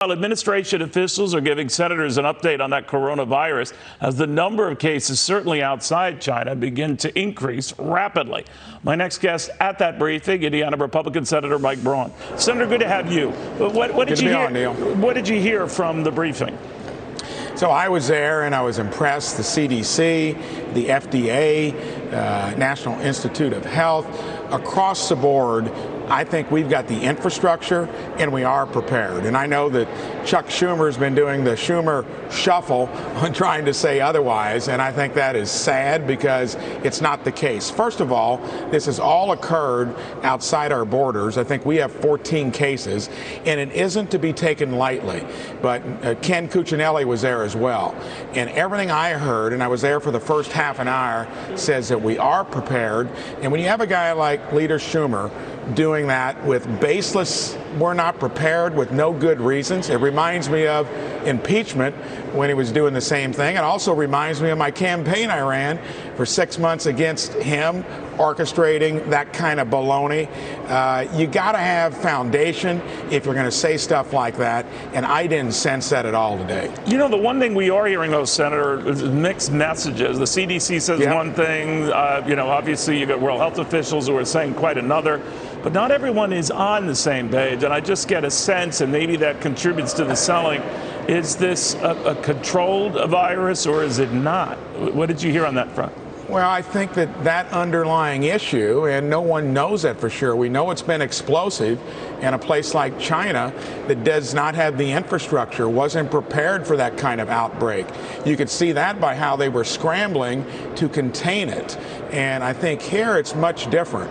While administration officials are giving senators an update on that coronavirus as the number of cases, certainly outside China, begin to increase rapidly. My next guest at that briefing, Indiana Republican Senator Mike Braun. Senator, good to have you. What did you hear? Neil. What did you hear from the briefing? So I was there and I was impressed. The CDC, the FDA, National Institute of Health, across the board, I think we've got the infrastructure and we are prepared. And I know that Chuck Schumer's been doing the Schumer shuffle on trying to say otherwise, and I think that is sad because it's not the case. First of all, this has all occurred outside our borders. I think we have 14 cases, and it isn't to be taken lightly. But Ken Cuccinelli was there as well. And everything I heard, and I was there for the first half an hour, says that we are prepared. And when you have a guy like Leader Schumer doing that with baseless, we're not prepared, with no good reasons. It reminds me of impeachment when he was doing the same thing. It also reminds me of my campaign I ran for 6 months against him, orchestrating that kind of baloney. You got to have foundation if you're going to say stuff like that, and I didn't sense that at all today. You know, the one thing we are hearing, though, Senator, is mixed messages. The CDC says one thing, obviously you got world health officials who are saying quite another. But not everyone is on the same page, and I just get a sense, and maybe that contributes to the selling. Is this a controlled virus, or is it not? What did you hear on that front? Well, I think that underlying issue, and no one knows that for sure. We know it's been explosive, and a place like China that does not have the infrastructure wasn't prepared for that kind of outbreak. You could see that by how they were scrambling to contain it. And I think here it's much different.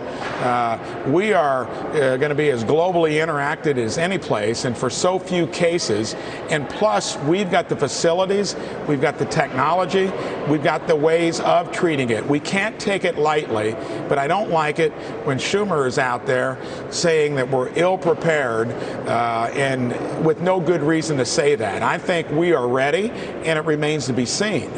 We are going to be as globally interacted as any place, and for so few cases. And plus, we've got the facilities, we've got the technology, we've got the ways of treating it. We can't take it lightly, but I don't like it when Schumer is out there saying that we're ill-prepared and with no good reason to say that. I think we are ready, and it remains to be seen.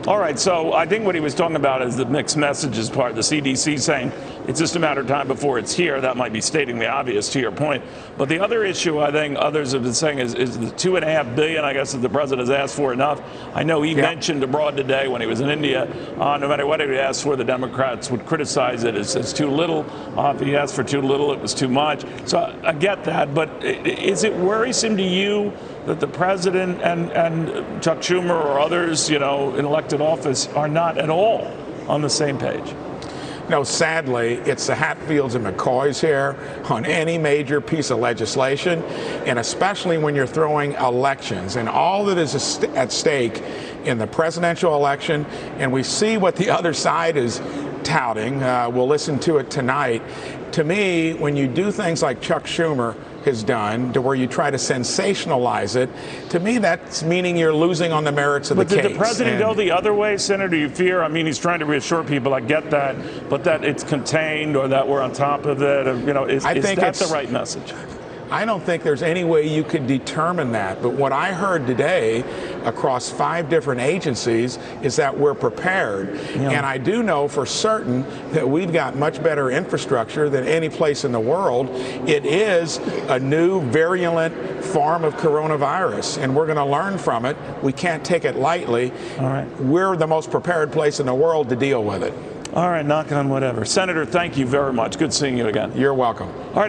All right, so I think what he was talking about is the mixed messages part. The CDC saying it's just a matter of time before it's here. That might be stating the obvious, to your point. But the other issue I think others have been saying is the $2.5 billion, I guess, that the president has asked for enough. I know he mentioned abroad today when he was in India, no matter what he asked for, the Democrats would criticize it as too little. If he asked for too little, it was too much. So I get that. But is it worrisome to you that the president and Chuck Schumer or others, in elected office are not at all on the same page? No, sadly, it's the Hatfields and McCoys here on any major piece of legislation, and especially when you're throwing elections and all that is at stake in the presidential election. And we see what the other side is touting. We'll listen to it tonight. To me, when you do things like Chuck Schumer has done, to where you try to sensationalize it, to me that's meaning you're losing on the merits of the case. But did the president go the other way, Senator? Do you fear? I mean, he's trying to reassure people, I get that, but that it's contained or that we're on top of it. Is that the right message? I don't think there's any way you could determine that. But what I heard today across 5 different agencies is that we're prepared. And I do know for certain that we've got much better infrastructure than any place in the world. It is a new virulent form of coronavirus, and we're going to learn from it. We can't take it lightly. All right. We're the most prepared place in the world to deal with it. All right, knock on whatever. Senator, thank you very much. Good seeing you again. You're welcome. All right.